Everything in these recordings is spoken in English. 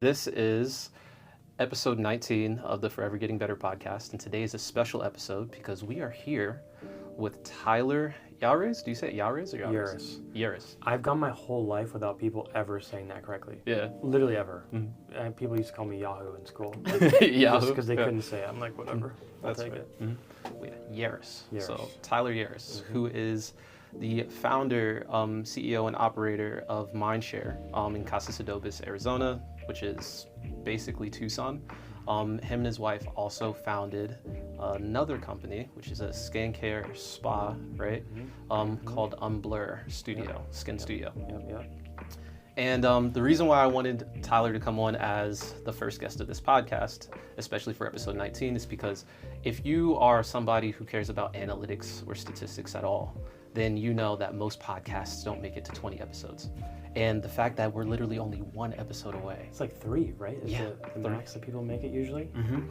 This is episode 19 of the Forever Getting Better podcast, and today is a special episode because we are here with Tyler Yahres. Do you say it Yahres or Yahres? Yahres. I've gone my whole life without people ever saying that correctly. Yeah. Literally ever. Mm-hmm. People used to call me Yahoo in school. Yahoo. Because they couldn't say it. I'm like, whatever. I'll take it. Mm-hmm. Yeah. Yahres. Yahres. So Tyler Yahres, who is the founder, CEO, and operator of MindShare in Casas Adobes, Arizona, which is basically Tucson. Him and his wife also founded another company, which is a skincare spa, right? Called Blur Studio, Skin Studio. Yep. And the reason why I wanted Tyler to come on as the first guest of this podcast, especially for episode 19, is because if you are somebody who cares about analytics or statistics at all, then you know that most podcasts don't make it to 20 episodes. And the fact that we're literally only one episode away. It's like 3, right? Is the max that people make it usually?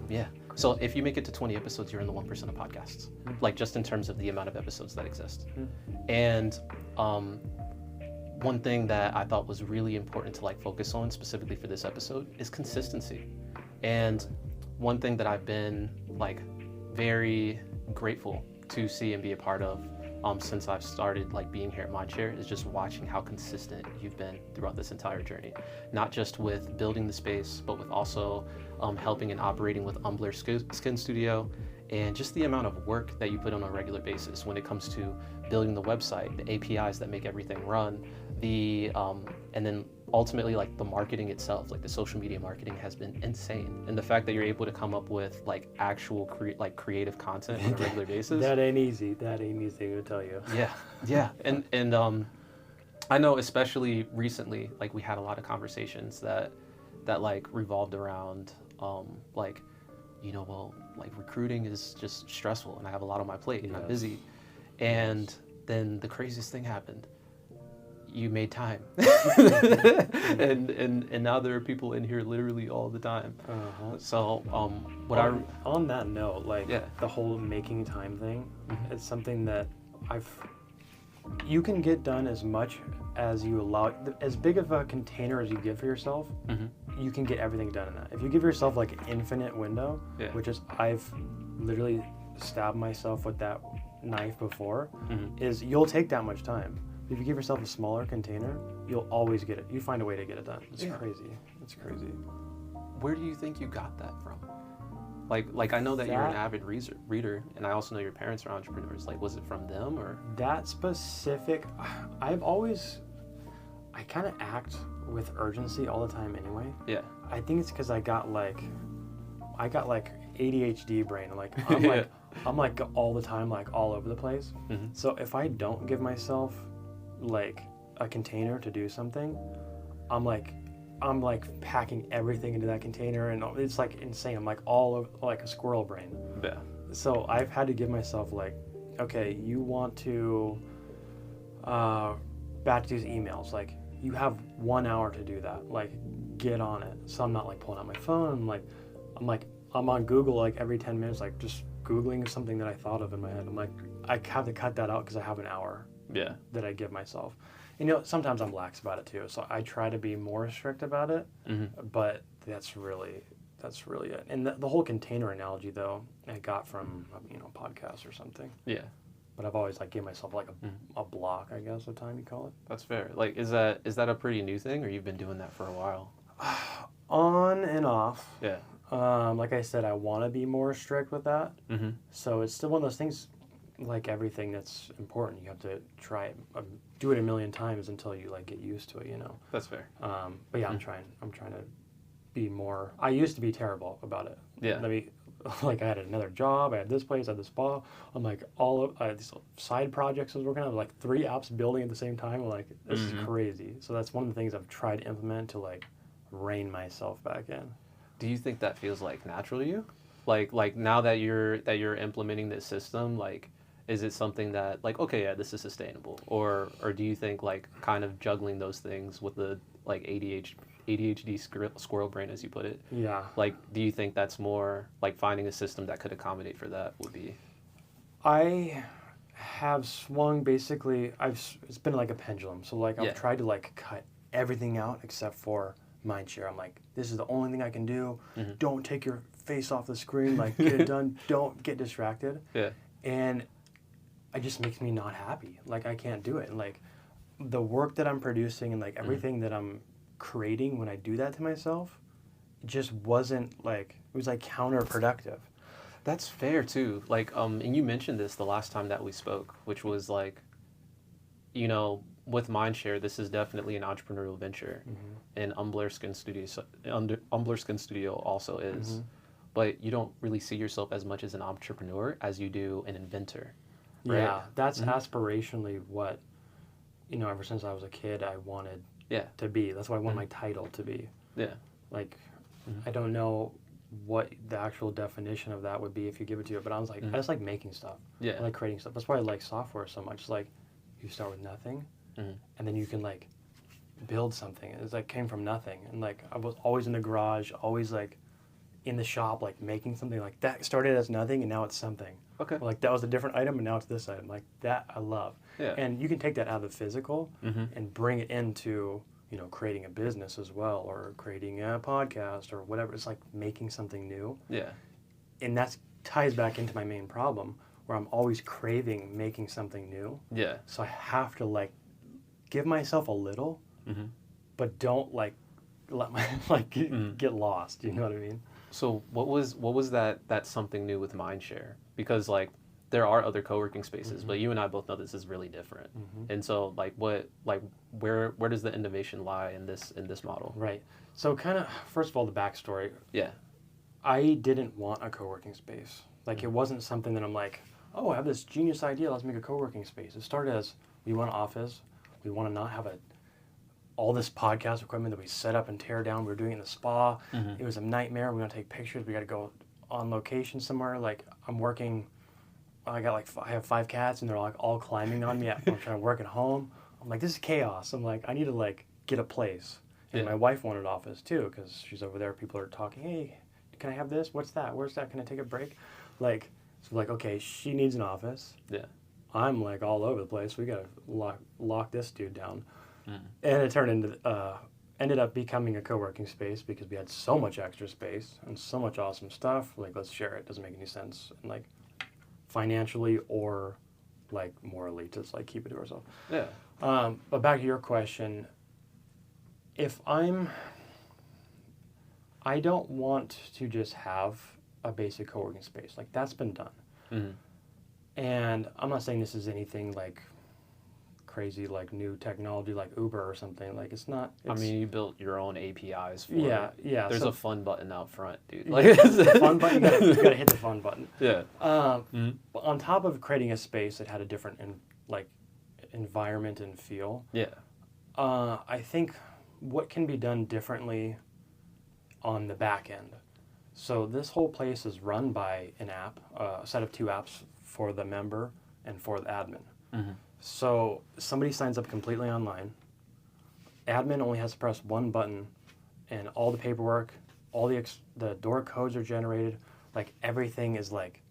Yeah. So if you make it to 20 episodes, you're in the 1% of podcasts. Like just in terms of the amount of episodes that exist. And one thing that I thought was really important to focus on specifically for this episode is consistency. And one thing that I've been very grateful to see and be a part of since I've started being here at MindShare is just watching how consistent you've been throughout this entire journey. Not just with building the space, but with also helping and operating with Blur Skin Studio, and just the amount of work that you put on a regular basis when it comes to building the website, the APIs that make everything run, and then ultimately the marketing itself, the social media marketing has been insane. And the fact that you're able to come up with actual creative content on a regular basis. That ain't easy to tell you. Yeah. And I know especially recently, we had a lot of conversations that revolved around recruiting is just stressful and I have a lot on my plate and I'm busy. And then the craziest thing happened. You made time. and now there are people in here literally all the time. So on that note, the whole making time thing, it's something that you can get done as much as you allow, as big of a container as you give for yourself, you can get everything done in that. If you give yourself an infinite window, which is, I've literally stabbed myself with that knife before, is you'll take that much time. If you give yourself a smaller container, you'll always get it. You find a way to get it done. It's crazy. It's crazy. Where do you think you got that from? I know that you're an avid reader, and I also know your parents are entrepreneurs. Was it from them or? That specific, I kind of act with urgency all the time anyway. Yeah. I think it's because I got ADHD brain. I'm all the time, all over the place. So if I don't give myself a container to do something, I'm packing everything into that container, and it's insane. I'm all over, a squirrel brain. Yeah. So I've had to give myself okay, you want to batch these emails, you have 1 hour to do that. Get on it. So I'm not pulling out my phone. I'm on Google every 10 minutes, just Googling something that I thought of in my head. I'm I have to cut that out because I have an hour. Yeah. That I give myself. Sometimes I'm lax about it too. So I try to be more strict about it. But that's really it. And the whole container analogy though, I got from a podcast or something. Yeah. But I've always gave myself a block, I guess, of time you call it. That's fair. Is that a pretty new thing, or you've been doing that for a while? On and off. Yeah. Like I said, I want to be more strict with that. So it's still one of those things. Everything that's important, you have to try it, do it a million times until you get used to it. That's fair. But yeah, I'm trying to be more. I used to be terrible about it. Yeah. I had another job, I had this place, I had this spa. I'm I had these side projects I was working on, 3 apps building at the same time. This is crazy. So that's one of the things I've tried to implement to rein myself back in. Do you think that feels natural to you? Now that you're implementing this system, is it something that okay, yeah, this is sustainable, or do you think kind of juggling those things with the ADHD squirrel brain, as you put it? Yeah. Do you think that's more finding a system that could accommodate for that would be? I have swung basically. It's been a pendulum. So I've tried to cut everything out except for MindShare. I'm like, this is the only thing I can do. Don't take your face off the screen. Like, get it done. Don't get distracted. Yeah. And it just makes me not happy. Like, I can't do it. And like, the work that I'm producing and like everything that I'm creating when I do that to myself, it just wasn't like, it was like counterproductive. That's fair too. Like, and you mentioned this the last time that we spoke, which was like, you know, with MindShare, this is definitely an entrepreneurial venture, and Umblerskin Studio also is. But you don't really see yourself as much as an entrepreneur as you do an inventor. Right? Yeah, that's aspirationally what, you know, ever since I was a kid, I wanted to be. That's what I want my title to be. Yeah. Like, I don't know what the actual definition of that would be if you give it to it, but I was like, I just like making stuff. Yeah. I like creating stuff. That's why I like software so much. It's like, you start with nothing, and then you can like build something. It's like came from nothing. And like, I was always in the garage, always like in the shop, like making something like that. Started as nothing, and now it's something. Okay. Or, like, that was a different item, and now it's this item. Like, that I love. Yeah. And you can take that out of the physical and bring it into, you know, creating a business as well, or creating a podcast or whatever. It's like making something new. Yeah. And that ties back into my main problem, where I'm always craving making something new. Yeah. So I have to like give myself a little, but don't like let my like get lost. You know what I mean? So what was that something new with MindShare? Because like there are other co-working spaces, but you and I both know this is really different. And so like where does the innovation lie in this model? Right. So kind of, first of all, the backstory. Yeah. I didn't want a co-working space. Like, it wasn't something that I'm like, oh, I have this genius idea, let's make a co-working space. It started as, we want an office, we want to not have all this podcast equipment that we set up and tear down. We were doing it in the spa. It was a nightmare. We want to take pictures. We got to go on location somewhere. Like, I'm working, I have 5 cats, and they're like all climbing on me. I'm trying to work at home. I'm like, this is chaos. I'm like, I need to like get a place. And my wife wanted office too, because she's over there. People are talking, hey, can I have this? What's that? Where's that? Can I take a break? Like, so like, okay, she needs an office. Yeah. I'm like all over the place. We got to lock this dude down. And it turned into, ended up becoming a co-working space because we had so much extra space and so much awesome stuff. Like, let's share it. Doesn't make any sense. And like, financially or like morally, just like keep it to ourselves. Yeah. But back to your question, I don't want to just have a basic co-working space. Like, that's been done. And I'm not saying this is anything like crazy, like new technology, like Uber or something. Like, it's not. I mean, you built your own APIs for it. Yeah. There's a fun button out front, dude. Like, fun button. You gotta hit the fun button. Yeah. But on top of creating a space that had a different environment and feel. Yeah. I think what can be done differently on the back end. So this whole place is run by an app, a set of 2 apps for the member and for the admin. So somebody signs up completely online. Admin only has to press one button, and all the paperwork, all the door codes are generated. Like, everything is like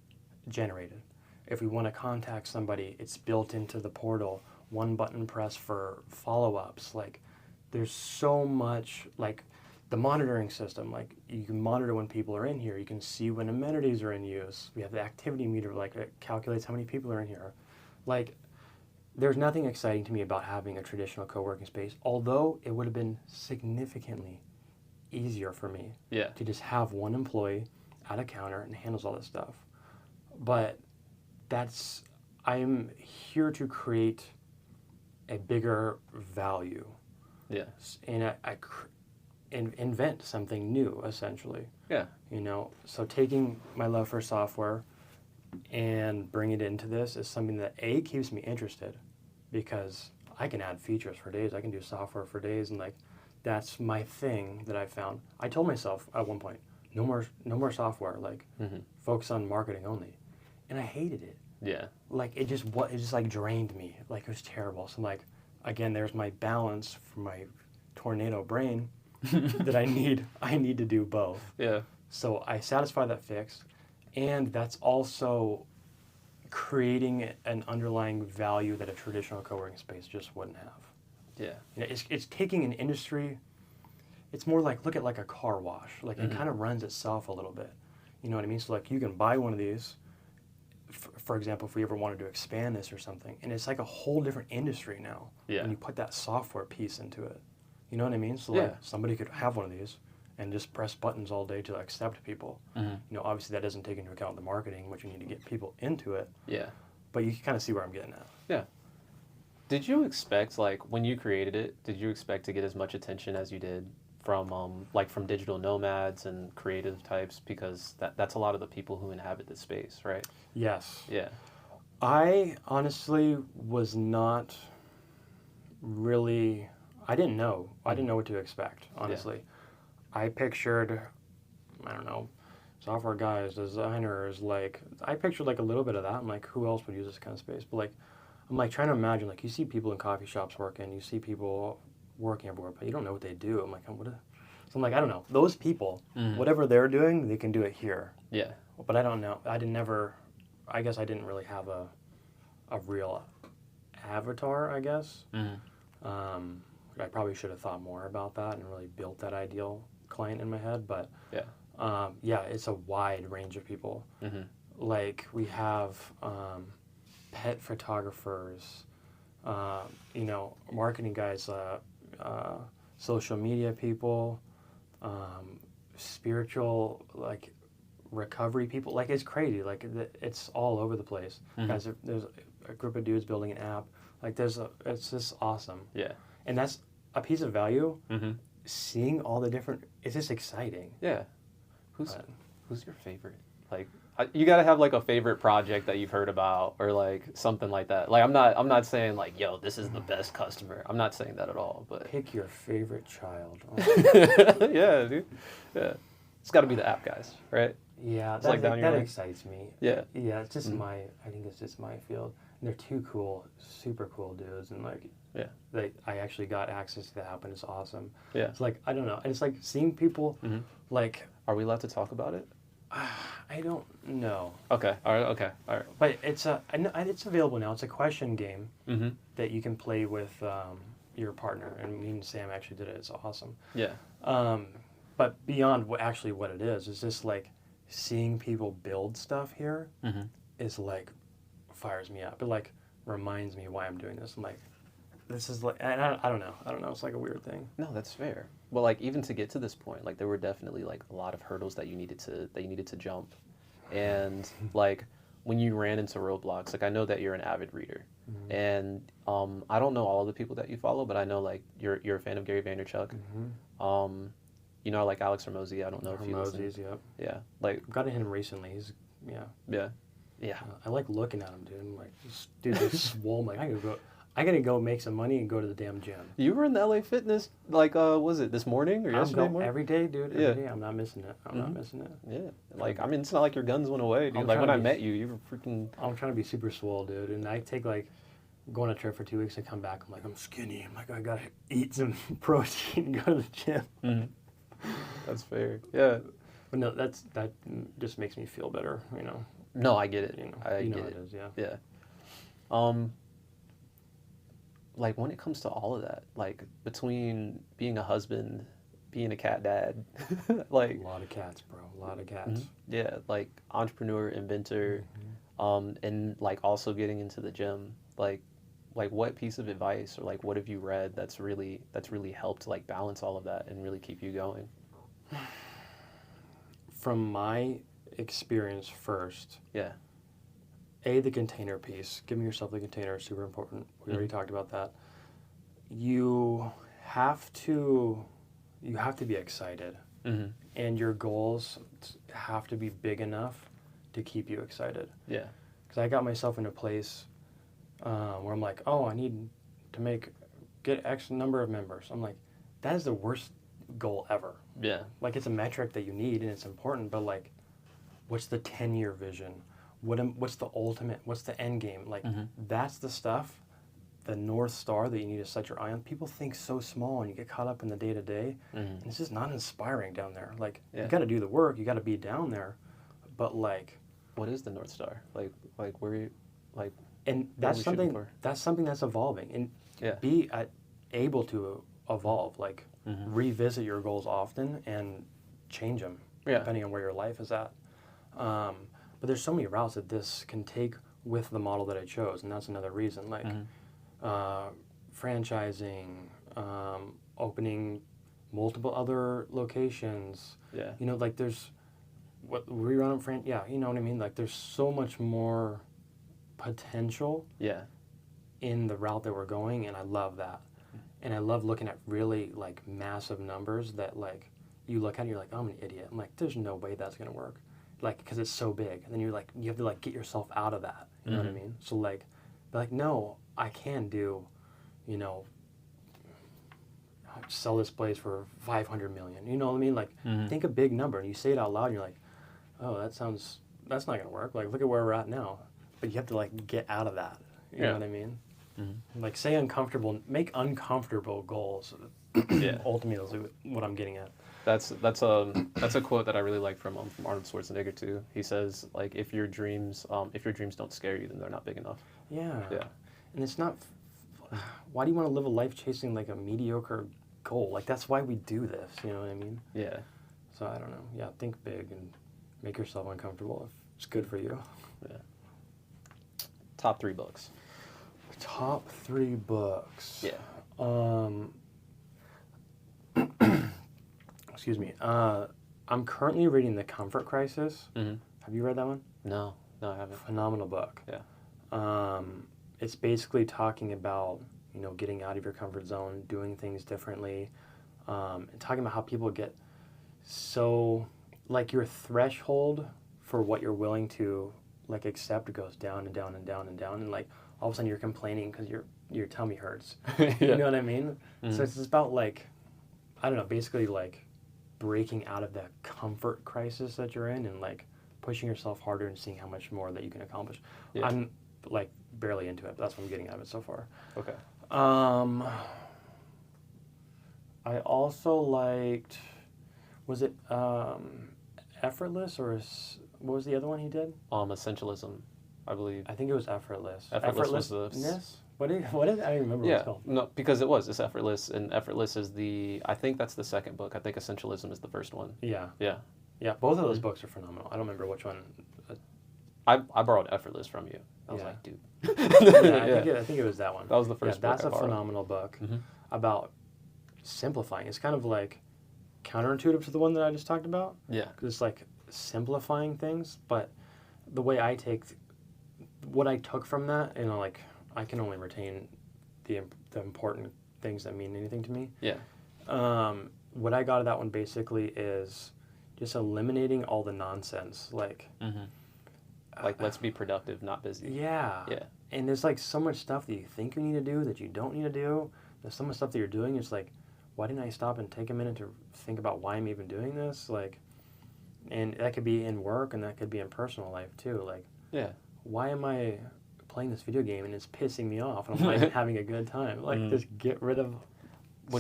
generated. If we want to contact somebody, it's built into the portal. One button press for follow-ups. Like, there's so much, like, the monitoring system. Like, you can monitor when people are in here. You can see when amenities are in use. We have the activity meter, like, it calculates how many people are in here. Like, there's nothing exciting to me about having a traditional co-working space, although it would have been significantly easier for me to just have one employee at a counter and handles all this stuff. But I'm here to create a bigger value. Yes. And and invent something new, essentially. Yeah. You know, so taking my love for software and bring it into this is something that keeps me interested, because I can add features for days. I can do software for days, and like, that's my thing that I found. I told myself at one point, no more software. Like, focus on marketing only, and I hated it. Yeah. Like, it just like drained me. Like, it was terrible. So I'm like, again, there's my balance for my tornado brain that I need to do both. Yeah. So I satisfy that fix, and that's also creating an underlying value that a traditional co-working space just wouldn't have. Yeah. You know, it's taking an industry it's more like, look at like a car wash. Like it kind of runs itself a little bit. You know what I mean? So like you can buy one of these, for example, if we ever wanted to expand this or something, and it's like a whole different industry now. Yeah. When you put that software piece into it. You know what I mean? So like somebody could have one of these and just press buttons all day to accept people. You know, obviously that doesn't take into account the marketing, which you need to get people into it. Yeah. But you can kind of see where I'm getting at. Yeah. Did you expect, like, when you created it, did you expect to get as much attention as you did from, like, from digital nomads and creative types? Because that's a lot of the people who inhabit this space, right? Yes. Yeah. I honestly was not really... I didn't know. I didn't know what to expect, honestly. Yeah. I pictured, I don't know, software guys, designers, like, I pictured like a little bit of that. I'm like, who else would use this kind of space? But like, I'm like trying to imagine, like, you see people in coffee shops working, you see people working everywhere, but you don't know what they do. I'm like, so I'm like, I don't know. Those people, whatever they're doing, they can do it here. Yeah. But I don't know. I guess I didn't really have a real avatar, I guess. I probably should have thought more about that and really built that ideal client in my head. But yeah, it's a wide range of people. Like we have pet photographers, you know, marketing guys, social media people, spiritual, like recovery people. Like it's crazy. Like it's all over the place. Guys, there's a group of dudes building an app. Like it's just awesome. Yeah. And that's a piece of value. Seeing all the different, it's just exciting. Yeah. Who's your favorite? Like, you gotta have like a favorite project that you've heard about, or like something like that. Like, I'm not saying like, yo, this is the best customer. I'm not saying that at all. But pick your favorite child. Yeah, dude. Yeah. It's got to be the app guys, right? Yeah, that excites me. Yeah. Yeah, it's just I think it's just my field. And they're two cool, super cool dudes, and like, I actually got access to the app, and it's awesome. Yeah. It's like, I don't know, and it's like seeing people, like. Are we allowed to talk about it? I don't know. Okay. All right. Okay. All right. But it's available now. It's a question game that you can play with your partner, and me and Sam actually did it. It's awesome. Yeah. But beyond what it is just like seeing people build stuff here is like fires me up. It like reminds me why I'm doing this. I'm like, this is like, and I don't know. It's like a weird thing. No, that's fair. Well, like even to get to this point, like there were definitely like a lot of hurdles that you needed to jump, and like when you ran into roadblocks, like I know that you're an avid reader, and I don't know all of the people that you follow, but I know like you're a fan of Gary Vaynerchuk. You know, like Alex Hormozi. I don't know if you listen. Yeah, like I've gotten him recently. He's yeah. I like looking at him, dude. I'm like, this dude is swole. I'm like, I gotta go make some money and go to the damn gym. You were in the LA Fitness, like, was it this morning or yesterday morning? Every day, dude. Every day. I'm not missing it. I'm not missing it. Yeah. Like, I mean, it's not like your guns went away, dude. Like, when I met you, you were freaking... I'm trying to be super swole, dude. And I take, like, go on a trip for 2 weeks, I come back, I'm like, I'm skinny. I'm like, I gotta eat some protein and go to the gym. That's fair. Yeah. But no, that just makes me feel better, you know. No, I get it. You know, I get it is, yeah. Yeah. Like when it comes to all of that, like between being a husband, being a cat dad, like a lot of cats, bro. A lot of cats. Yeah, like entrepreneur, inventor, and like also getting into the gym. Like what piece of advice or like what have you read that's really helped like balance all of that and really keep you going? From my experience first. Yeah. The container piece. Giving yourself the container is super important. We already talked about that. You have to be excited. And your goals have to be big enough to keep you excited. Yeah. Because I got myself in a place where I'm like, oh, I need to get X number of members. I'm like, that is the worst goal ever. Yeah. Like, it's a metric that you need and it's important, but like, what's the 10-year vision? What's the ultimate? What's the end game? Like, that's the stuff, the North Star that you need to set your eye on. People think so small and you get caught up in the day-to-day. And it's just not inspiring down there. Like, you got to do the work. You got to be down there. But, like... What is the North Star? Like where you... Like... And that's something that's evolving. And be able to evolve. Like, revisit your goals often and change them depending on where your life is at. But there's so many routes that this can take with the model that I chose, and that's another reason. Like franchising, opening multiple other locations. Yeah. You know, like there's what rerun of you know what I mean? Like there's so much more potential in the route that we're going, and I love that. And I love looking at really like massive numbers that like you look at and you're like, oh, I'm an idiot. I'm like, there's no way that's gonna work, like because it's so big. And then you're like, you have to like get yourself out of that. You know what I mean? So like, be like, no, I can do, you know, sell this place for 500 million. You know what I mean? Like, think a big number, and you say it out loud, and you're like, oh, that's not gonna work. Like, look at where we're at now. But you have to like get out of that. You know what I mean? Like, say uncomfortable, make uncomfortable goals. Ultimately, is what I'm getting at. That's a quote that I really like from Arnold Schwarzenegger too. He says like, if your dreams don't scare you, then they're not big enough. Yeah. And it's not. Why do you want to live a life chasing like a mediocre goal? Like that's why we do this. You know what I mean? Yeah. So I don't know. Yeah, think big and make yourself uncomfortable if it's good for you. Yeah. Top 3 books. Top 3 books. Yeah. Excuse me. I'm currently reading The Comfort Crisis. Have you read that one? No, I haven't. Phenomenal book. Yeah. It's basically talking about, you know, getting out of your comfort zone, doing things differently, and talking about how people get so, like, your threshold for what you're willing to, like, accept goes down and down and down and down, and, like, all of a sudden you're complaining because your tummy hurts. You know what I mean? So it's about, like, I don't know, basically, like, breaking out of that comfort crisis that you're in and, like, pushing yourself harder and seeing how much more that you can accomplish. Yeah. I'm, like, barely into it, but that's what I'm getting out of it so far. Okay. I also liked, was it Effortless, or what was the other one he did? Essentialism, I believe. I think it was Effortless. Effortless was the... What is it? I don't remember what it's called. No, because it's Effortless, and Effortless is I think that's the second book. I think Essentialism is the first one. Yeah. Yeah. Yeah, both of those books are phenomenal. I don't remember which one. I borrowed Effortless from you. I was like, dude. I think it was that one. That was the first book that's a phenomenal book about simplifying. It's kind of like counterintuitive to the one that I just talked about. Yeah. Because it's like simplifying things, but the way what I took from that, you know, like I can only retain the important things that mean anything to me. Yeah. What I got out of that one basically is just eliminating all the nonsense, like... Like, let's be productive, not busy. Yeah. Yeah. And there's, like, so much stuff that you think you need to do that you don't need to do. There's so much stuff that you're doing. It's like, why didn't I stop and take a minute to think about why I'm even doing this? Like, and that could be in work, and that could be in personal life, too. Like, why am I playing this video game, and it's pissing me off, and I'm not even having a good time? Like, just get rid of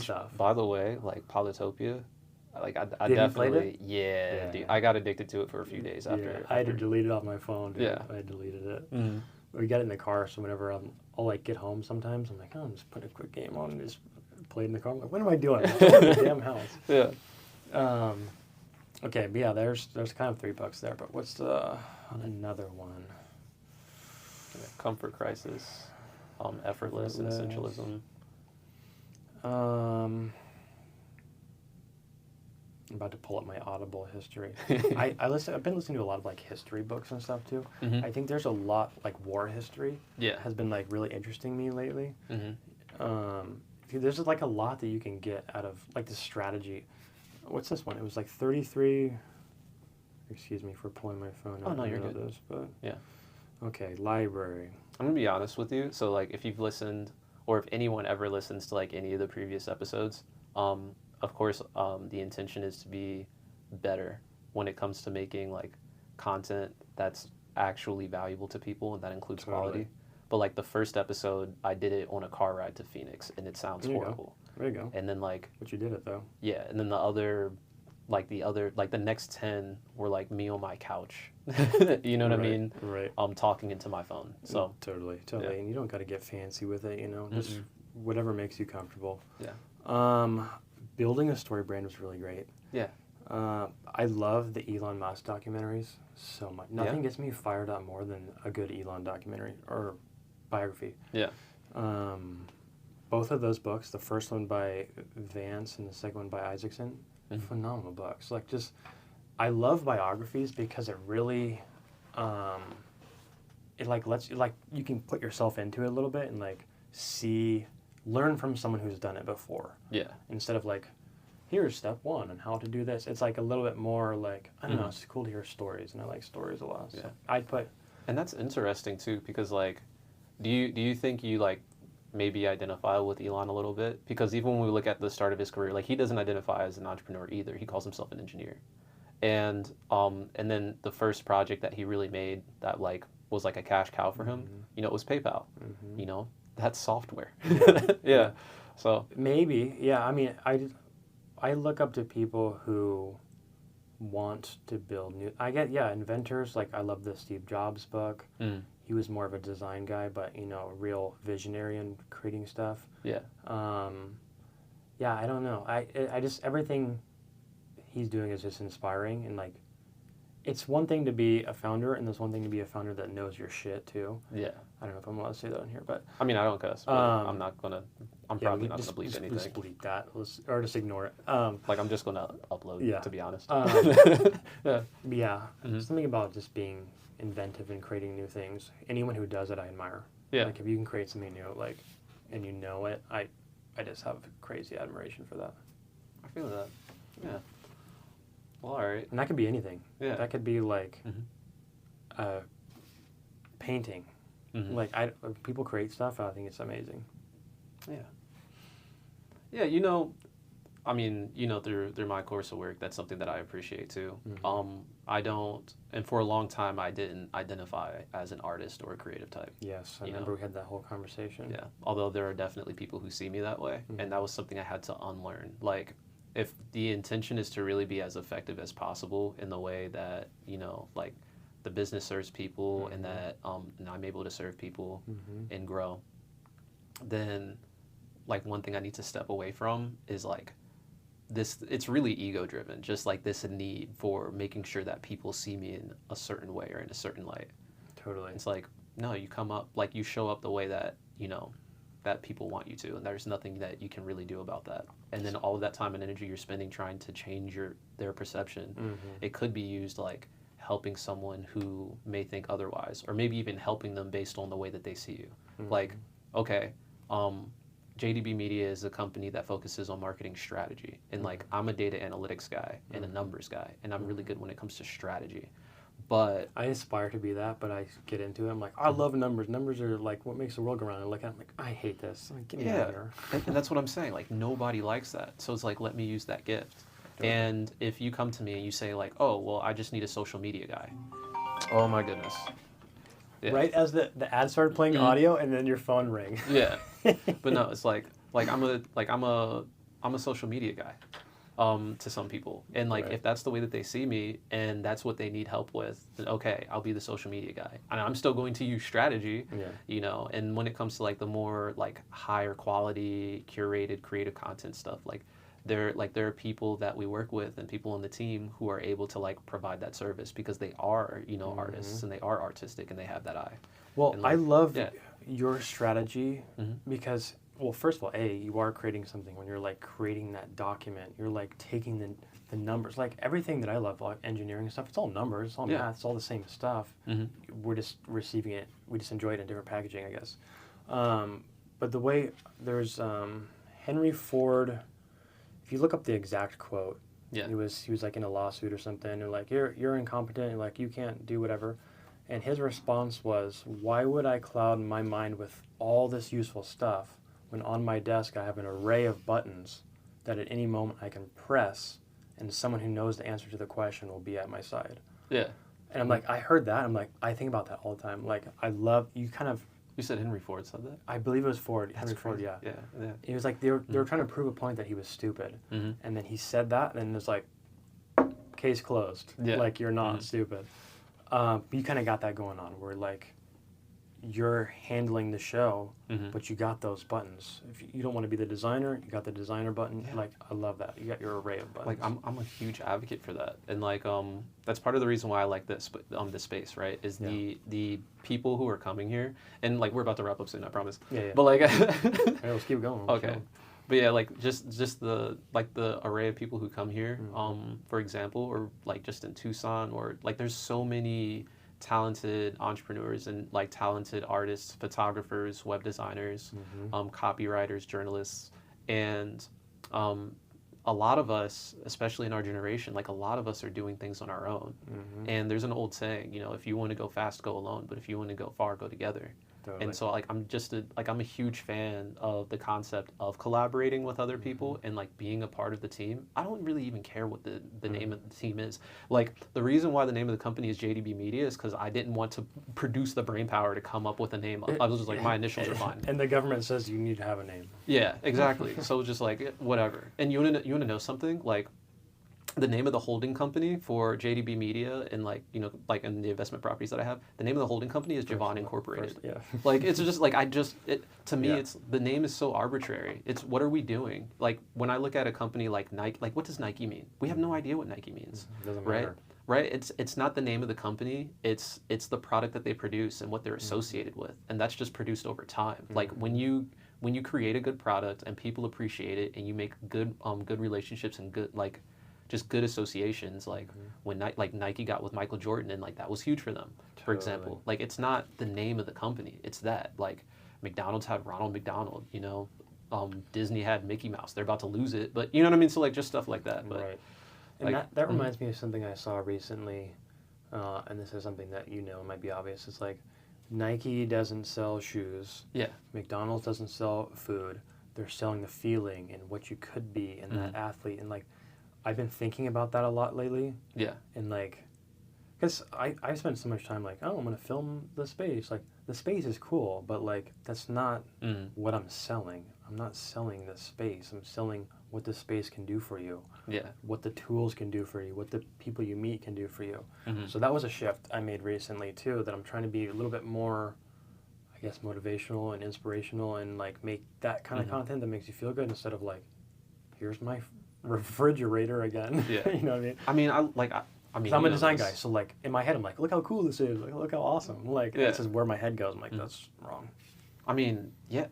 stuff. By the way, like, Polytopia... Like I definitely, dude. I got addicted to it for a few days after. I had to delete it off my phone. Dude. Yeah, I deleted it. We got it in the car, so whenever I'll like get home, sometimes I'm like, oh, I'm just putting a quick game on and just play in the car. I'm like, what am I doing? I'm in the damn house. Yeah. Okay, but yeah, there's kind of 3 books there. But what's another one? Comfort Crisis, Effortless, and Essentialism. I'm about to pull up my Audible history. I've been listening to a lot of like history books and stuff too. I think there's a lot like war history. Has been like really interesting me lately. There's like a lot that you can get out of like the strategy. What's this one? It was like 33. Excuse me for pulling my phone. Oh no, you're good. This, but yeah. Okay, library. I'm gonna be honest with you. So like, if you've listened, or if anyone ever listens to like any of the previous episodes, of course, the intention is to be better when it comes to making like content that's actually valuable to people, and that includes quality. But like the first episode, I did it on a car ride to Phoenix, and it sounds horrible. There you go. And then like, but you did it though. Yeah, and then the next 10 were like me on my couch. You know what I mean? Right. Talking into my phone. So totally. Yeah. And you don't got to get fancy with it. You know, just whatever makes you comfortable. Yeah. building a story brand was really great. Yeah. I love the Elon Musk documentaries so much. Nothing gets me fired up more than a good Elon documentary or biography. Yeah. Both of those books, the first one by Vance and the second one by Isaacson, phenomenal books. Like, just, I love biographies because it really, it like lets you, like, you can put yourself into it a little bit and like learn from someone who's done it before. Yeah. Instead of like, here's step one on how to do this. It's like a little bit more like, I don't know, it's cool to hear stories, and I like stories a lot. So and that's interesting too, because like, do you think you like maybe identify with Elon a little bit? Because even when we look at the start of his career, like, he doesn't identify as an entrepreneur either. He calls himself an engineer. And then the first project that he really made that like was like a cash cow for him, you know, it was PayPal. You know, that's software. Yeah. So maybe, yeah. I mean, I look up to people who want to build new. I get, inventors. Like, I love the Steve Jobs book. He was more of a design guy, but, you know, a real visionary in creating stuff. Yeah. Yeah, I don't know. I just, everything he's doing is just inspiring, and like, it's one thing to be a founder, and there's one thing to be a founder that knows your shit too. Yeah. I don't know if I'm allowed to say that in here, but I mean, I don't cuss. But I'm probably not gonna bleep anything. Just bleep that, or just ignore it. Like, I'm just gonna upload. To be honest. Yeah. Something about just being inventive and creating new things. Anyone who does it, I admire. Yeah. Like, if you can create something new, like, and you know it, I just have crazy admiration for that. I feel that. Yeah. Well, all right. And that could be anything. Yeah. That could be like painting. Like, people create stuff. I think it's amazing. Yeah. Yeah. You know, I mean, you know, through my course of work, that's something that I appreciate too. I don't, and for a long time, I didn't identify as an artist or a creative type. Yes, I remember we had that whole conversation. Yeah. Although there are definitely people who see me that way, and that was something I had to unlearn. Like, if the intention is to really be as effective as possible in the way that, you know, like, the business serves people and that and I'm able to serve people and grow, then, like, one thing I need to step away from is like this. It's really ego driven, just like this need for making sure that people see me in a certain way or in a certain light. Totally. It's like, no, you come up, like, you show up the way that, you know, that people want you to, and there's nothing that you can really do about that. And then all of that time and energy you're spending trying to change their perception, it could be used like helping someone who may think otherwise, or maybe even helping them based on the way that they see you. Like, okay, JDB Media is a company that focuses on marketing strategy, and like, I'm a data analytics guy and a numbers guy, and I'm really good when it comes to strategy. But I aspire to be that, but I get into it. I'm like, I love numbers. Numbers are like what makes the world go around. And I'm like, I hate this. Like, get me out of here. And that's what I'm saying. Like, nobody likes that. So it's like, let me use that gift. And if you come to me and you say like, oh, well, I just need a social media guy. Oh my goodness. Yeah. Right as the ad started playing audio, and then your phone rang. Yeah. But no, it's like I'm a social media guy. To some people, and like, if that's the way that they see me and that's what they need help with, then okay, I'll be the social media guy, and I'm still going to use strategy, you know. And when it comes to like the more like higher quality curated creative content stuff, like there are people that we work with and people on the team who are able to like provide that service because they are, you know, artists, and they are artistic, and they have that eye. Well, like, I love your strategy because, well, first of all, you are creating something. When you're like creating that document, you're like taking the numbers. Like, everything that I love, like engineering stuff, it's all numbers, it's all math, it's all the same stuff. We're just receiving it. We just enjoy it in different packaging, I guess. But the way there's Henry Ford, if you look up the exact quote, he was like in a lawsuit or something, and like, you're incompetent, and like, you can't do whatever. And his response was, why would I cloud my mind with all this useful stuff when on my desk I have an array of buttons that at any moment I can press, and someone who knows the answer to the question will be at my side. Yeah. And I'm like, I heard that. I'm like, I think about that all the time. Like, I love, you said Henry Ford said that? I believe it was Ford. That's Henry crazy. Ford, yeah. Yeah. He was like, they were trying to prove a point that he was stupid. And then he said that, and it's like, case closed. Yeah. Like, you're not stupid. You kind of got that going on, where like, you're handling the show, but you got those buttons. If you don't want to be the designer, you got the designer button. Yeah. Like, I love that. You got your array of buttons. Like I'm a huge advocate for that, and like that's part of the reason why I like this space, right? Is the people who are coming here, and like we're about to wrap up soon, I promise. Yeah. But like, let's keep going. Okay. But yeah, like just the array of people who come here, for example, or like just in Tucson, or like there's so many talented entrepreneurs and like talented artists, photographers, web designers, copywriters, journalists, and a lot of us, especially in our generation, like a lot of us are doing things on our own. And there's an old saying, you know, if you want to go fast, go alone, but if you want to go far, go together. Totally. And so like I'm a huge fan of the concept of collaborating with other people and like being a part of the team. I don't really even care what the name of the team is. Like the reason why the name of the company is JDB Media is because I didn't want to produce the brain power to come up with a name. I was just like, my initials are fine. And the government says you need to have a name. Yeah, exactly. So just like whatever. And you want to know something? Like the name of the holding company for JDB Media and like, you know, like in the investment properties that I have, the name of the holding company is Javon Incorporated. Like it's just like to me it's the name is so arbitrary. It's what are we doing? Like when I look at a company like Nike, like what does Nike mean? We have no idea what Nike means. Doesn't right? matter. Right? It's not the name of the company. It's the product that they produce and what they're associated with. And that's just produced over time. Like when you create a good product and people appreciate it and you make good relationships and good like just good associations, like when Nike got with Michael Jordan and like that was huge for them, for example. Like it's not the name of the company, it's that. Like McDonald's had Ronald McDonald, you know, Disney had Mickey Mouse. They're about to lose it, but you know what I mean? So like just stuff like that. But, right. And like, that reminds me of something I saw recently, and this is something that you know might be obvious. It's like Nike doesn't sell shoes. Yeah. McDonald's doesn't sell food. They're selling the feeling and what you could be and that athlete. And like I've been thinking about that a lot lately. Yeah. And like, because I spent so much time like, oh, I'm going to film the space. Like, the space is cool, but like, that's not what I'm selling. I'm not selling the space. I'm selling what the space can do for you. Yeah. What the tools can do for you. What the people you meet can do for you. So that was a shift I made recently too, that I'm trying to be a little bit more, I guess, motivational and inspirational and like make that kind of content that makes you feel good instead of like, here's my refrigerator again. Yeah. You know what I mean? I mean, I'm a design guy, so like in my head, I'm like, look how cool this is. Like, look how awesome. Like, this is where my head goes. I'm like, that's wrong. I mean, yeah,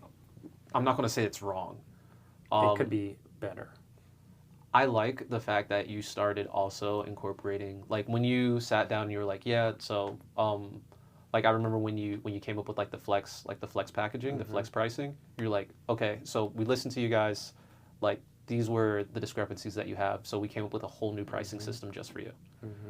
I'm not going to say it's wrong. It could be better. I like the fact that you started also incorporating, like when you sat down and you were like, yeah, so, like I remember when you came up with like the flex packaging, the flex pricing, you're like, okay, so we listened to you guys, like, these were the discrepancies that you have, so we came up with a whole new pricing system just for you,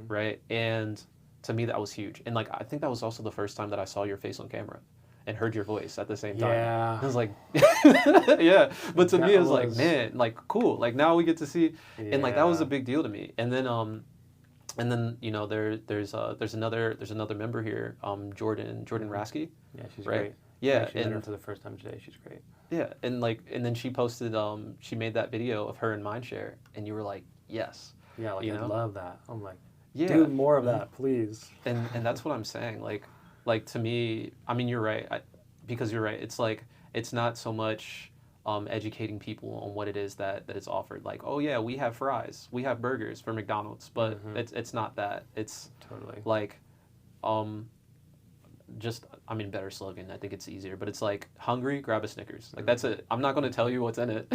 right? And to me, that was huge. And like, I think that was also the first time that I saw your face on camera and heard your voice at the same time. Yeah. I was like, yeah. But to me, it was like, man, like, cool. Like, now we get to see, and like, that was a big deal to me. And then you know, there's another member here, Jordan Rasky. Yeah, she's right? Great. Yeah, I met her for the first time today. She's great. Yeah, and then she posted, she made that video of her in MindShare, and you were like, yes. Yeah, like, I love that. I'm like, yeah, do more of that, please. And that's what I'm saying. Like to me, I mean, you're right, because you're right. It's like, it's not so much educating people on what it is that is offered. Like, oh yeah, we have fries, we have burgers for McDonald's, but it's not that. It's totally like, just, I mean, better slogan. I think it's easier, but it's like, hungry, grab a Snickers. Like, that's it. I'm not going to tell you what's in it.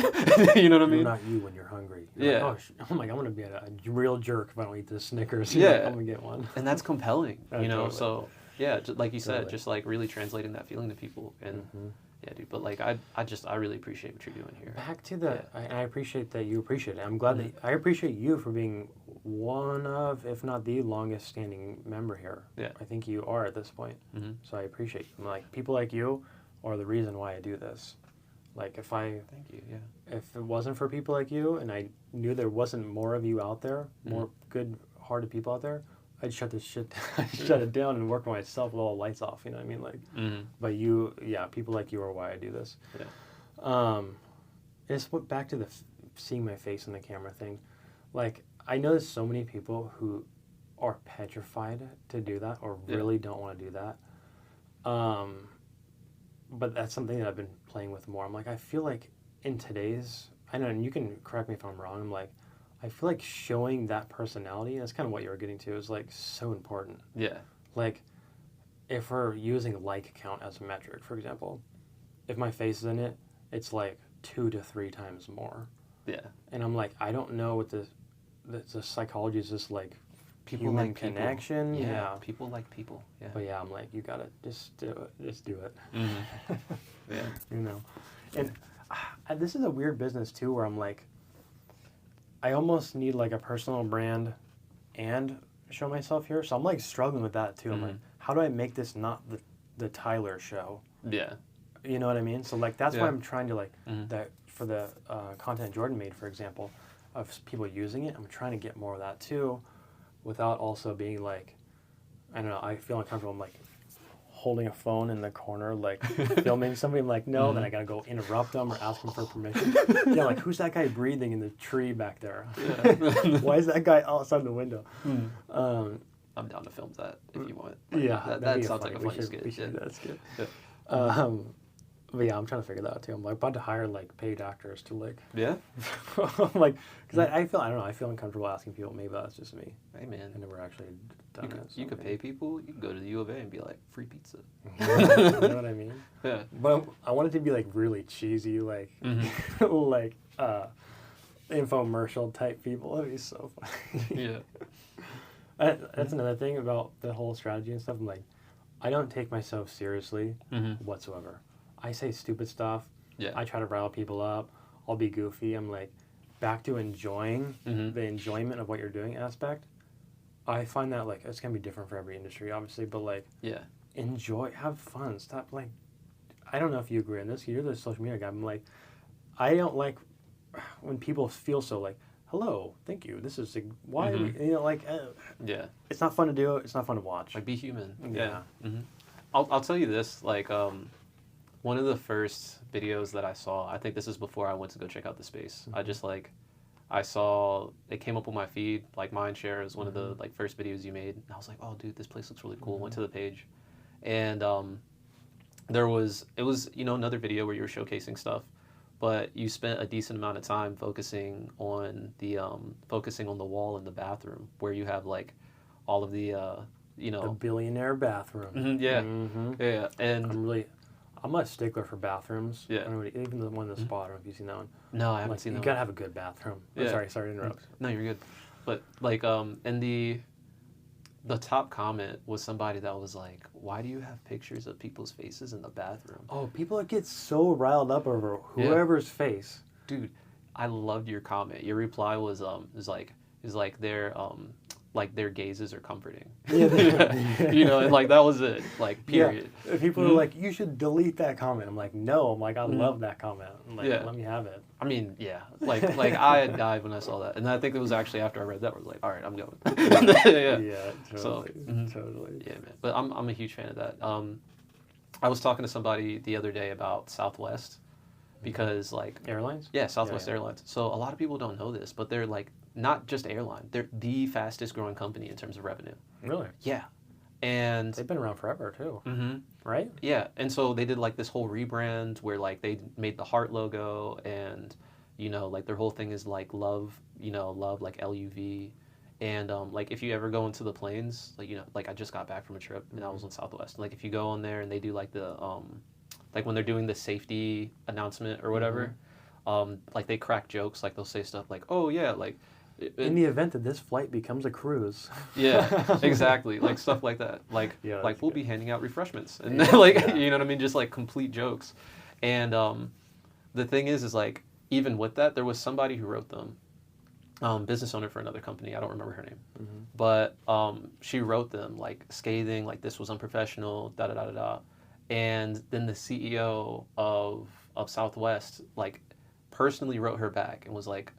You know what I mean? You're not you when you're hungry. You're yeah. Like, I'm going to be a real jerk if I don't eat this Snickers. Yeah. Like, I'm going to get one. And that's compelling, you know? Totally. So, yeah, like you said, just like really translating that feeling to people. And yeah, dude, but like, I really appreciate what you're doing here. Back to the, I appreciate that you appreciate it. I'm glad that, I appreciate you for being one of, if not the longest standing member here. Yeah. I think you are at this point. So I appreciate you. Like, people like you are the reason why I do this. Like, Thank you, yeah. If it wasn't for people like you, and I knew there wasn't more of you out there, more good-hearted people out there, I'd shut this shit down. Shut it down and work on myself with all the lights off, you know what I mean? Like, but you, people like you are why I do this. Yeah. It's back to the seeing my face in the camera thing. Like, I know there's so many people who are petrified to do that or really don't want to do that. But that's something that I've been playing with more. I'm like, I feel like in today's, I know, and you can correct me if I'm wrong. I'm like, I feel like showing that personality, and that's kind of what you were getting to, is like so important. Yeah. Like, if we're using like count as a metric, for example, if my face is in it, it's like 2 to 3 times more. Yeah. And I'm like, I don't know what the psychology is, just like People human like people. connection. Yeah. People like people. Yeah. But yeah, I'm like, you gotta just do it. Just do it. Mm-hmm. Yeah. You know, and this is a weird business too, where I'm like, I almost need like a personal brand and show myself here. So I'm like struggling with that too. I'm like, how do I make this not the Tyler show? Yeah. You know what I mean? So like that's why I'm trying to like that for the content Jordan made, for example, of people using it. I'm trying to get more of that too, without also being like, I don't know. I feel uncomfortable. I'm like holding a phone in the corner, like filming somebody. I'm like, no, then I gotta go interrupt them or ask them for permission. Yeah, like who's that guy breathing in the tree back there? Yeah. Why is that guy outside the window? I'm down to film that if you want. Like, yeah, that sounds like a funny skit. We should. That's good. Yeah. But yeah, I'm trying to figure that out too. I'm like about to hire like paid actors to like. Yeah. Like, because I feel, I don't know, I feel uncomfortable asking people. Maybe that's just me. Hey man, I never actually done it. You could pay people. You can go to the U of A and be like, free pizza. You know what I mean? Yeah. But I want it to be like really cheesy, like like infomercial type people. That'd be so funny. Yeah. That's another thing about the whole strategy and stuff. I'm like, I don't take myself seriously whatsoever. I say stupid stuff. Yeah. I try to rile people up. I'll be goofy. I'm like, back to enjoying the enjoyment of what you're doing aspect. I find that like it's gonna be different for every industry, obviously, but like, enjoy, have fun. Stop like, I don't know if you agree on this. You're the social media guy. I'm like, I don't like when people feel so like, hello, thank you. This is why are we, you know, like, it's not fun to do. It's not fun to watch. Like, be human. Yeah. I'll tell you this, like, one of the first videos that I saw, I think this is before I went to go check out the space. I just like, I saw, it came up on my feed, like Mindshare is one of the like first videos you made. And I was like, oh dude, this place looks really cool. Went to the page. And it was, you know, another video where you were showcasing stuff, but you spent a decent amount of time focusing on the wall in the bathroom where you have like all of the, you know. The billionaire bathroom. Yeah. Yeah. And I'm a stickler for bathrooms. Yeah. Even the one in the spa. I don't know if you've seen that one. No, I haven't seen that one. You gotta have a good bathroom. Yeah. Sorry to interrupt. No, you're good. But like, and the top comment was somebody that was like, "Why do you have pictures of people's faces in the bathroom?" Oh, people get so riled up over whoever's face. Dude, I loved your comment. Your reply was their gazes are comforting. Yeah. You know, and like that was it. Like period. Yeah. People are like, you should delete that comment. I'm like, no. I'm like, I love that comment. I'm like, let me have it. I mean, yeah. Like I had died when I saw that, and I think it was actually after I read that. I was like, all right, I'm going. Yeah. Totally. So, totally. Yeah, man. But I'm a huge fan of that. I was talking to somebody the other day about Southwest because like airlines. Yeah, Southwest Airlines. So a lot of people don't know this, but they're like not just airline. They're the fastest growing company in terms of revenue. Really? Yeah. And they've been around forever too. Right? Yeah. And so they did like this whole rebrand where like they made the heart logo and, you know, like their whole thing is like love, you know, love like LUV. And like if you ever go into the planes, like, you know, like I just got back from a trip and I was on Southwest. Like if you go on there and they do like the, like when they're doing the safety announcement or whatever, like they crack jokes, like they'll say stuff like, oh yeah, like, in the event that this flight becomes a cruise. Yeah, exactly. Like stuff like that. Like, like we'll be handing out refreshments and like, you know what I mean? Just like complete jokes. And the thing is like, even with that, there was somebody who wrote them, business owner for another company. I don't remember her name, but she wrote them like scathing, like this was unprofessional, da da da da da. And then the CEO of Southwest like personally wrote her back and was like,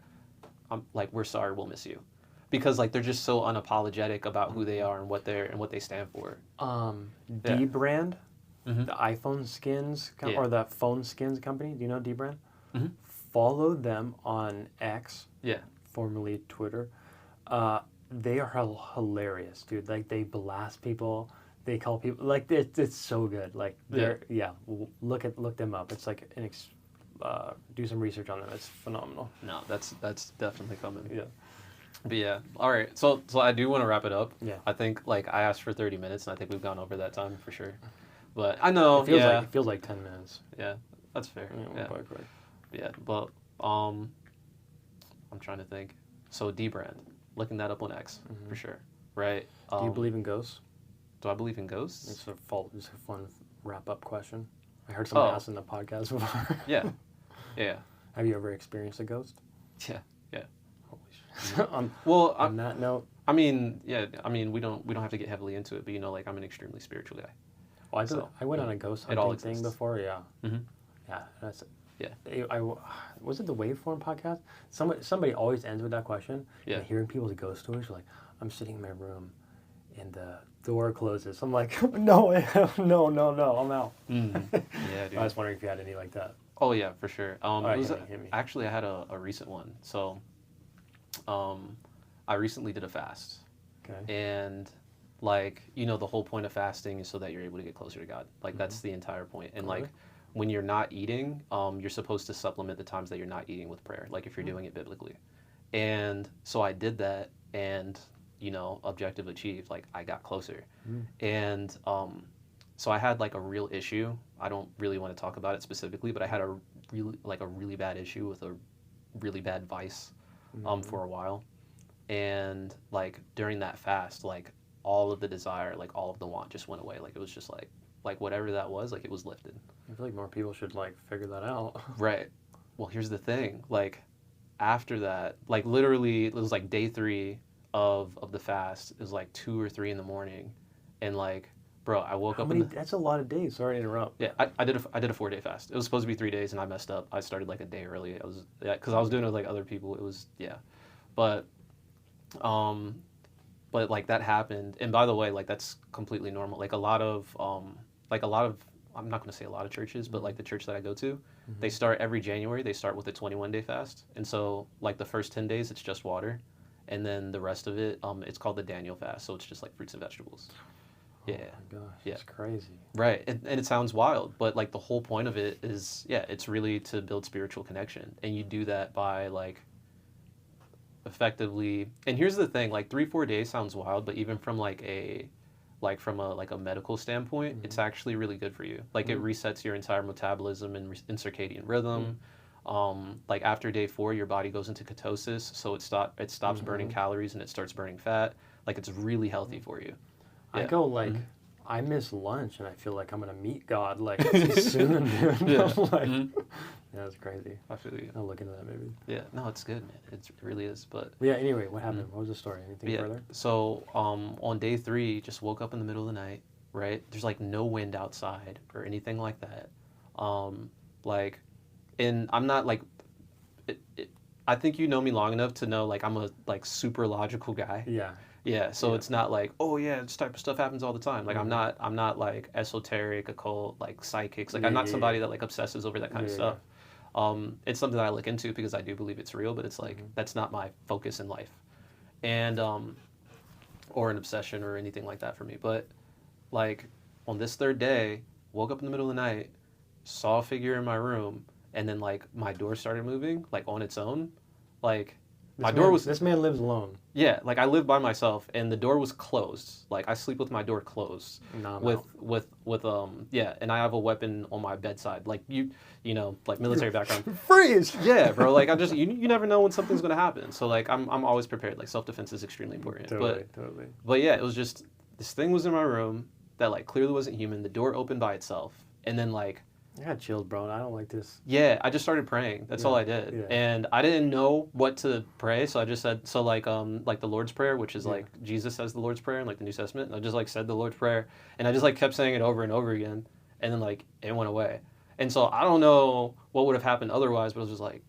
we're sorry, we'll miss you, because like they're just so unapologetic about who they are and what they stand for. D-Brand, the iPhone skins or the phone skins company. Do you know D-Brand? Follow them on X. Yeah. Formerly Twitter. They are hilarious, dude. Like they blast people. they call people like it's so good. Like look them up. It's like do some research on them. It's phenomenal. No, that's definitely coming. Yeah. But yeah, all right. So I do want to wrap it up. Yeah. I think like I asked for 30 minutes, and I think we've gone over that time for sure. But I know it feels like 10 minutes. Yeah, that's fair. Yeah. Quite quick. Yeah, but I'm trying to think. So D-Brand, looking that up on X for sure, right? Do you believe in ghosts? Do I believe in ghosts? It's a fun wrap-up question. I heard someone ask in the podcast before. Yeah. Have you ever experienced a ghost? Yeah. Holy shit. On that note, I mean, we don't have to get heavily into it, but like I'm an extremely spiritual guy. Well, I went on a ghost hunting thing before. Yeah. Mm-hmm. Yeah. That's it. Yeah. Was it the Waveform podcast? Somebody always ends with that question. Yeah. And hearing people's ghost stories, like, I'm sitting in my room, and the door closes. I'm like, no, I'm out. Yeah, dude. I was wondering if you had any like that. Oh yeah, for sure. Hit me. Actually, I had a recent one. So, I recently did a fast. Okay. And like, the whole point of fasting is so that you're able to get closer to God. Like that's the entire point. And like when you're not eating, you're supposed to supplement the times that you're not eating with prayer, like if you're doing it biblically. And so I did that, and objective achieved, like I got closer. And so I had like a real issue. I don't really want to talk about it specifically, but I had a really bad issue with a really bad vice for a while. And like during that fast, like all of the desire, like all of the want just went away. Like it was just like whatever that was, like it was lifted. I feel like more people should like figure that out. Right. Well, here's the thing. Like after that, like literally it was like day 3 of the fast. It was like 2 or 3 in the morning, and like, bro, I woke up. That's a lot of days. Sorry to interrupt. Yeah, I did a 4-day fast. It was supposed to be 3 days, and I messed up. I started like a day early. Because I was doing it with like other people. It was but like that happened. And by the way, like that's completely normal. Like a lot of I'm not going to say a lot of churches, but like the church that I go to, they start every January. They start with a 21-day fast, and so like the first 10 days it's just water, and then the rest of it it's called the Daniel fast. So it's just like fruits and vegetables. Yeah. Oh my gosh, it's crazy. Right, and it sounds wild, but like the whole point of it is, it's really to build spiritual connection, and you do that by like effectively. And here's the thing: like 3-4 days sounds wild, but even from from a medical standpoint, it's actually really good for you. Like it resets your entire metabolism and circadian rhythm. Like after day 4, your body goes into ketosis, so it stops burning calories and it starts burning fat. Like it's really healthy for you. I go like, I miss lunch and I feel like I'm gonna meet God like soon. That's crazy. I feel you. I'll look into that maybe. Yeah, no, it's good, man. It really is. But yeah. Anyway, what happened? What was the story? Anything further? So on day 3, just woke up in the middle of the night. Right, there's like no wind outside or anything like that. Like, and I'm not like, I think you know me long enough to know like I'm a like super logical guy. Yeah. Yeah, so it's not like, oh yeah, this type of stuff happens all the time. Like I'm not like esoteric, occult, like psychics. Like I'm not somebody that like obsesses over that kind of stuff. It's something that I look into because I do believe it's real, but it's like that's not my focus in life, and or an obsession or anything like that for me. But like on this 3rd day, woke up in the middle of the night, saw a figure in my room, and then like my door started moving like on its own, like. This man lives alone. Yeah, like I live by myself, and the door was closed. Like I sleep with my door closed. And I have a weapon on my bedside. Like you know, like military background. Freeze. Yeah, bro. Like I just you never know when something's gonna happen. So like I'm always prepared. Like self-defense is extremely important. Totally. But yeah, it was just this thing was in my room that like clearly wasn't human. The door opened by itself, and then like. I got chilled, bro. I don't like this. Yeah, I just started praying. That's all I did. Yeah. And I didn't know what to pray, so I just said, like the Lord's Prayer, which is like Jesus says the Lord's Prayer in like the New Testament. And I just like said the Lord's Prayer, and I just like kept saying it over and over again, and then like it went away. And so I don't know what would have happened otherwise, but it was just like,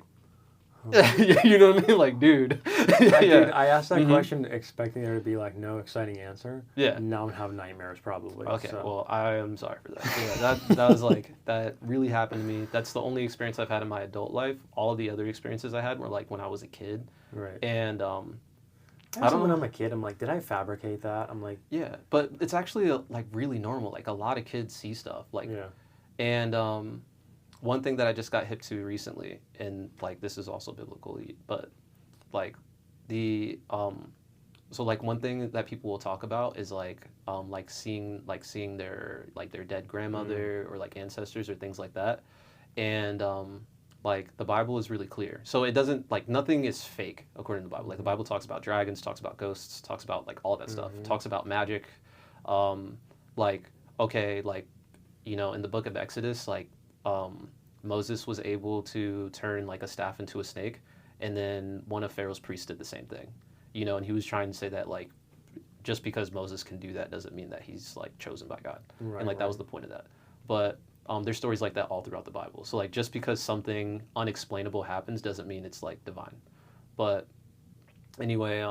you know what I mean? Like, dude. I asked that question expecting there to be like no exciting answer. Yeah. Now I'm having nightmares probably. Okay, well, I am sorry for that. Yeah, that was like, that really happened to me. That's the only experience I've had in my adult life. All of the other experiences I had were like when I was a kid. Right. And I don't know. When I'm a kid, I'm like, did I fabricate that? I'm like, yeah, but it's actually like really normal. Like a lot of kids see stuff. Like, yeah. And one thing that I just got hip to recently, and like this is also biblical, but like the so like one thing that people will talk about is like seeing their dead grandmother or like ancestors or things like that, and like the Bible is really clear. So it doesn't, like, nothing is fake according to the Bible. Like the Bible talks about dragons, talks about ghosts, talks about like all that stuff, talks about magic. Like, okay, like, you know, in the book of Exodus, like Moses was able to turn like a staff into a snake, and then one of Pharaoh's priests did the same thing. You know, and he was trying to say that like just because Moses can do that doesn't mean that he's like chosen by God. Right, and like that was the point of that. But there's stories like that all throughout the Bible. So like just because something unexplainable happens doesn't mean it's like divine. But anyway,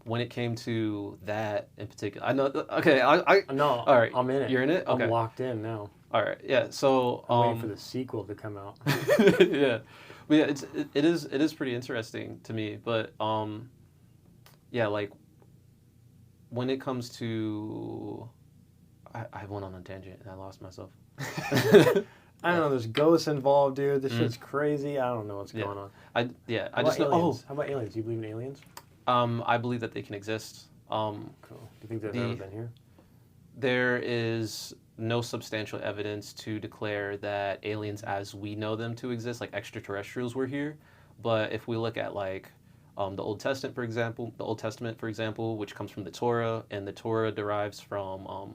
when it came to that in particular, I know. Okay, I no. All right, I'm in it. You're in it. Okay. I'm locked in now. All right. Yeah. So I'm waiting for the sequel to come out. Yeah, but yeah, it is pretty interesting to me. But yeah, like when it comes to, I went on a tangent and I lost myself. I don't know. There's ghosts involved, dude. This shit's crazy. I don't know what's going on. I just know. How about aliens? Do you believe in aliens? I believe that they can exist. Cool. Do you think they've ever been here? There is no substantial evidence to declare that aliens as we know them to exist, like extraterrestrials, were here. But if we look at like the Old Testament, for example, which comes from the Torah, and the Torah derives from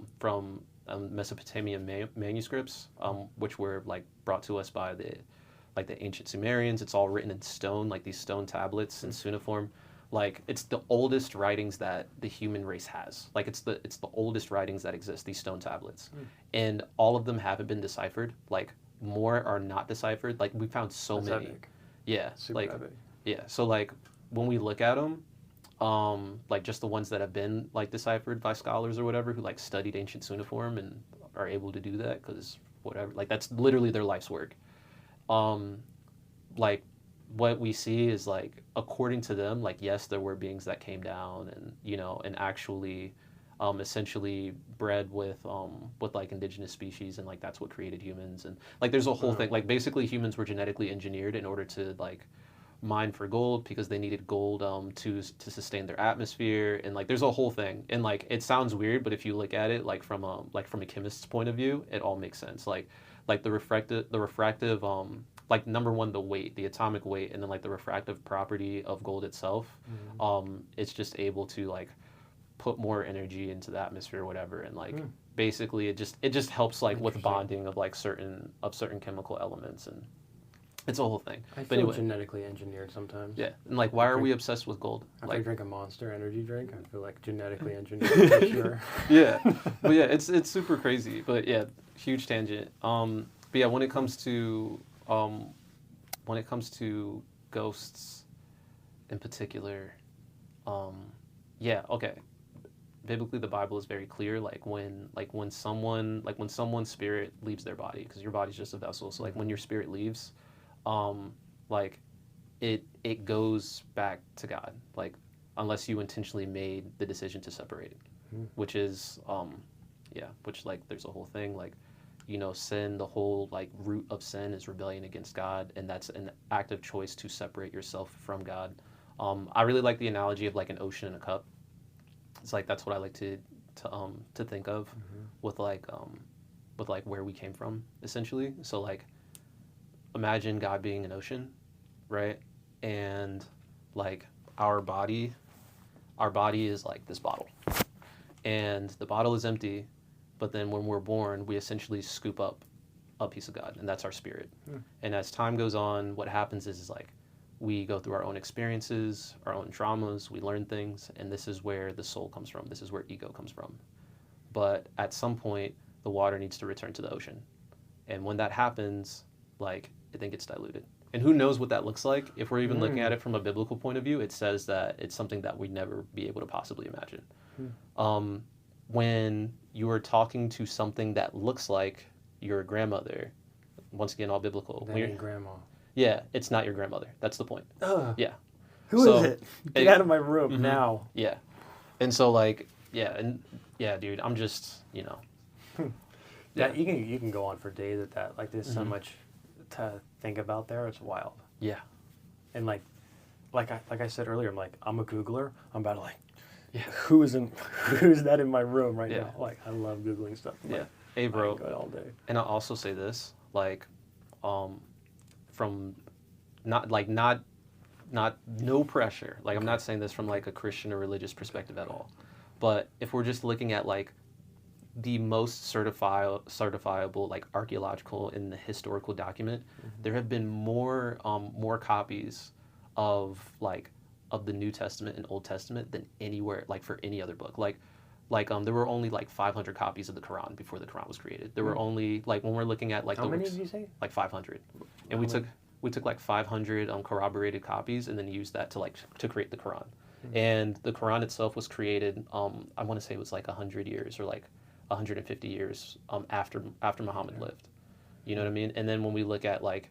Mesopotamian manuscripts, which were like brought to us by the ancient Sumerians. It's all written in stone, like these stone tablets in cuneiform. Like it's the oldest writings that the human race has. Like it's the oldest writings that exist, these stone tablets. And all of them haven't been deciphered. Like more are not deciphered. Like we found so many. Epic. Yeah. Super epic. Yeah. So like when we look at them, like just the ones that have been like deciphered by scholars or whatever who like studied ancient cuneiform and are able to do that because whatever, like that's literally their life's work. Like what we see is like according to them, like yes, there were beings that came down and you know and actually essentially bred with like indigenous species, and like that's what created humans. And like there's a whole thing, like basically humans were genetically engineered in order to like mine for gold because they needed gold to sustain their atmosphere, and like there's a whole thing. And like it sounds weird, but if you look at it like from a chemist's point of view, it all makes sense. Like the refractive like number one, the weight, the atomic weight, and then like the refractive property of gold itself, it's just able to like put more energy into the atmosphere or whatever, and like basically it just helps like with bonding of like certain chemical elements, and it's a whole thing. I feel genetically engineered sometimes. Yeah, and like why are we obsessed with gold? If I drink a Monster energy drink, I feel like genetically engineered for sure. Yeah, but yeah, it's super crazy. But yeah, huge tangent. But yeah, when it comes to ghosts in particular, yeah, okay. Biblically, the Bible is very clear. Like when someone's spirit leaves their body, because your body's just a vessel. So like when your spirit leaves, like it goes back to God. Like unless you intentionally made the decision to separate it, which is which like there's a whole thing like. You know, sin, the whole like root of sin is rebellion against God, and that's an active choice to separate yourself from God. I really like the analogy of like an ocean and a cup. It's like that's what I like to think of with like where we came from essentially. So like imagine God being an ocean, right? And like our body is like this bottle, and the bottle is empty. But then when we're born, we essentially scoop up a piece of God, and that's our spirit. And as time goes on, what happens is like we go through our own experiences, our own traumas, we learn things, and this is where the soul comes from. This is where ego comes from. But at some point, the water needs to return to the ocean. And when that happens, like it then gets diluted. And who knows what that looks like? If we're even looking at it from a biblical point of view, it says that it's something that we'd never be able to possibly imagine. When you are talking to something that looks like your grandmother, once again, all biblical. That ain't grandma. Yeah, it's not your grandmother. That's the point. Yeah. Who is it? Get out of my room now. Yeah. And so like, dude, I'm just, you know. Yeah, you can go on for days at that. Like, there's so much to think about there. It's wild. Yeah. And like I said earlier, I'm a Googler. I'm about to who's that in my room right now? Like, I love Googling stuff. Yeah. Hey, bro. I can go all day. And I'll also say this, like, from no pressure. Like, I'm not saying this from like a Christian or religious perspective at all. But if we're just looking at like the most certifiable like archaeological and historical document, there have been more copies of the New Testament and Old Testament than anywhere, like for any other book. Like there were only like 500 copies of the Quran before the Quran was created. There were only, like, when we're looking at like how many did you say? Like 500, and we took like 500 corroborated copies and then used that to create the Quran. And the Quran itself was created, I want to say it was like 100 years or like 150 years after Muhammad lived. You know what I mean? And then when we look at like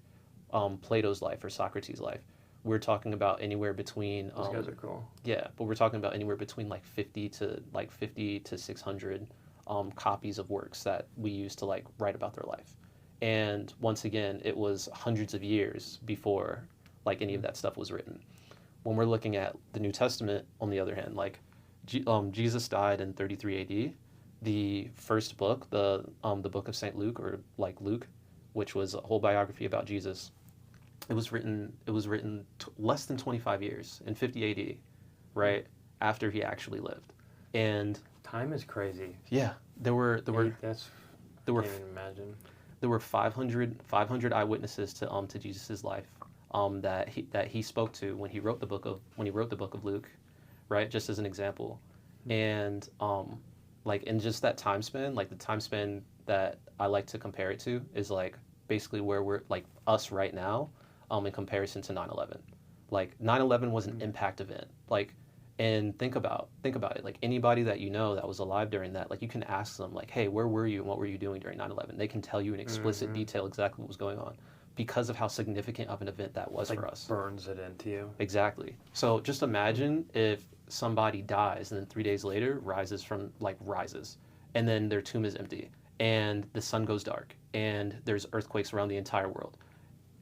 Plato's life or Socrates' life, we're talking about anywhere between those guys are cool. Yeah, but we're talking about anywhere between like 50 to 600 copies of works that we use to like write about their life. And once again, it was hundreds of years before like any of that stuff was written. When we're looking at the New Testament, on the other hand, like Jesus died in 33 AD. The first book, the book of St. Luke, or like Luke, which was a whole biography about Jesus, it was written less than 25 years in 50 AD, right after he actually lived. And time is crazy. Yeah, there were can't even imagine. There were 500 eyewitnesses to Jesus' life that he spoke to when he wrote the book of Luke, right? Just as an example. And like in just that time span, like the time span that I like to compare it to is like basically where we're like us right now in comparison to 9/11. Like 9/11 was an impact event. Like, and think about it. Like anybody that you know that was alive during that, like you can ask them like, hey, where were you and what were you doing during 9/11? They can tell you in explicit detail exactly what was going on because of how significant of an event that was for us. Burns it into you. Exactly. So just imagine if somebody dies and then 3 days later rises, and then their tomb is empty and the sun goes dark and there's earthquakes around the entire world.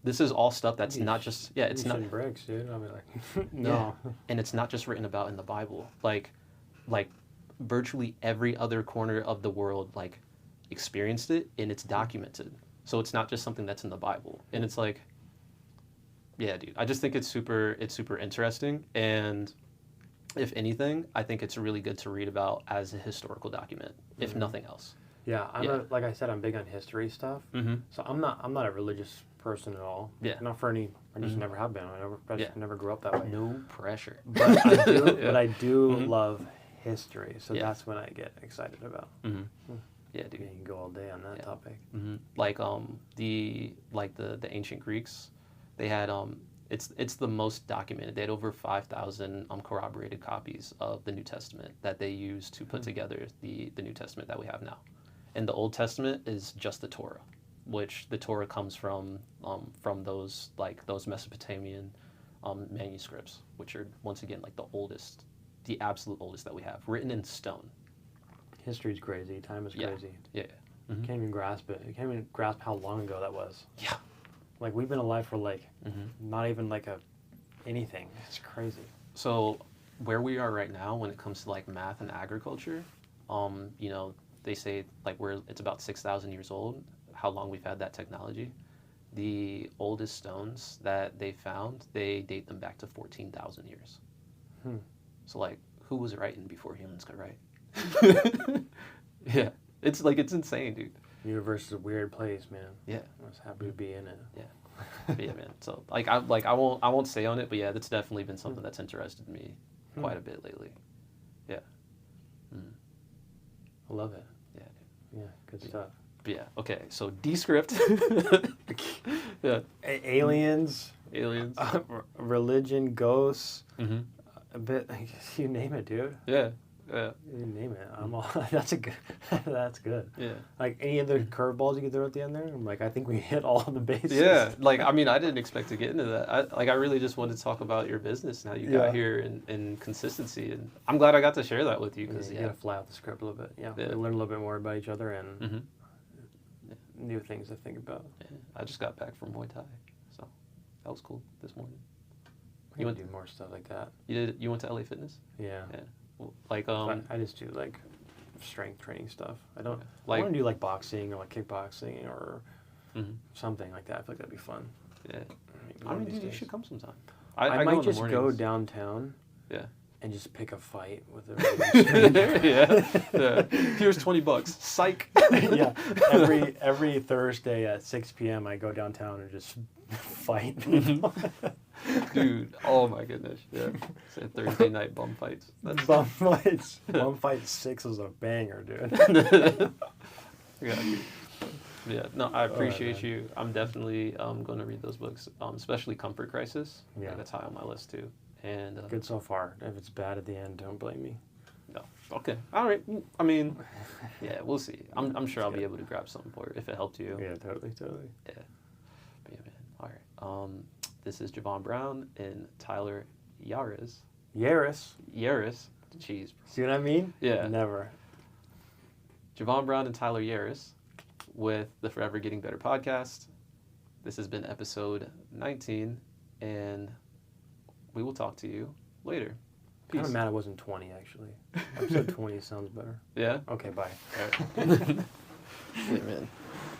This is all stuff that's not just it's not bricks, dude. I'll be like, no. Yeah. And it's not just written about in the Bible. Like virtually every other corner of the world like experienced it, and it's documented. So it's not just something that's in the Bible. And it's like, yeah, dude, I just think it's super interesting. And if anything, I think it's really good to read about as a historical document, if nothing else. Yeah, like I said, I'm big on history stuff. So I'm not a religious person at all. Yeah. Not for any. I just never have been. I never grew up that way. No pressure. But I do love history. So that's when I get excited about. Yeah, dude. You can go all day on that topic. Like the ancient Greeks, they had it's the most documented. They had over 5,000 corroborated copies of the New Testament that they used to put together the New Testament that we have now. And the Old Testament is just the Torah, which the Torah comes from those Mesopotamian manuscripts, which are once again like the absolute oldest that we have, written in stone. History's crazy. Time is crazy. Yeah. Can't even grasp it. You can't even grasp how long ago that was. Yeah. Like we've been alive for like not even like anything. It's crazy. So where we are right now when it comes to like math and agriculture, you know, they say like it's about 6,000 years old, how long we've had that technology. The oldest stones that they found, they date them back to 14,000 years. So like, who was writing before humans could write? Yeah, it's insane, dude. The universe is a weird place, man. Yeah, I was happy to be in it. Yeah, but yeah, man. So I won't say on it, but yeah, that's definitely been something that's interested me quite a bit lately. Yeah. I love it. Yeah. Yeah, good stuff. But yeah. Okay. So Descript. Yeah. Aliens. Aliens. Religion. Ghosts. A bit. You name it, dude. Yeah. Yeah. You name it. I'm all. That's a good. That's good. Yeah. Like any other curveballs you could throw at the end there. I'm like, I think we hit all of the bases. Yeah. Like, I mean, I didn't expect to get into that. I really just wanted to talk about your business and how you got here and consistency. And I'm glad I got to share that with you because you gotta fly out the script a little bit. Yeah. We learn a little bit more about each other and new things to think about. Yeah. I just got back from Muay Thai, so that was cool this morning. You want to do more stuff like that? You went to LA Fitness? Yeah. Yeah. Like I just do like strength training stuff. I don't like I want to do like boxing or like kickboxing or something like that. I feel like that'd be fun. Yeah. I mean, dude, you should come sometime. I might just go downtown. Yeah. And just pick a fight with a yeah. Here's $20. Psych. Yeah. Every Thursday at 6 p.m. I go downtown and just fight. Dude, oh my goodness. Yeah. It's Thursday night bum fights. Bum fights. Bum fight 6 is a banger, dude. Yeah. No, I appreciate you. I'm definitely going to read those books, especially Comfort Crisis. Yeah. That's high on my list too. And good so far. If it's bad at the end, don't blame me. No. Okay. All right. I mean, yeah, we'll see. I'm sure I'll be able to grab something for it if it helped you. Yeah, totally. Yeah. But yeah, man. All right. This is Javon Brown and Tyler Yahres. Yahres. Jeez. See what I mean? Yeah. Never. Javon Brown and Tyler Yahres with the Forever Getting Better podcast. This has been episode 19, and we will talk to you later. Peace. I'm kind of mad it wasn't 20, actually. Episode 20 sounds better. Yeah? Okay, bye. All right. Yeah, man.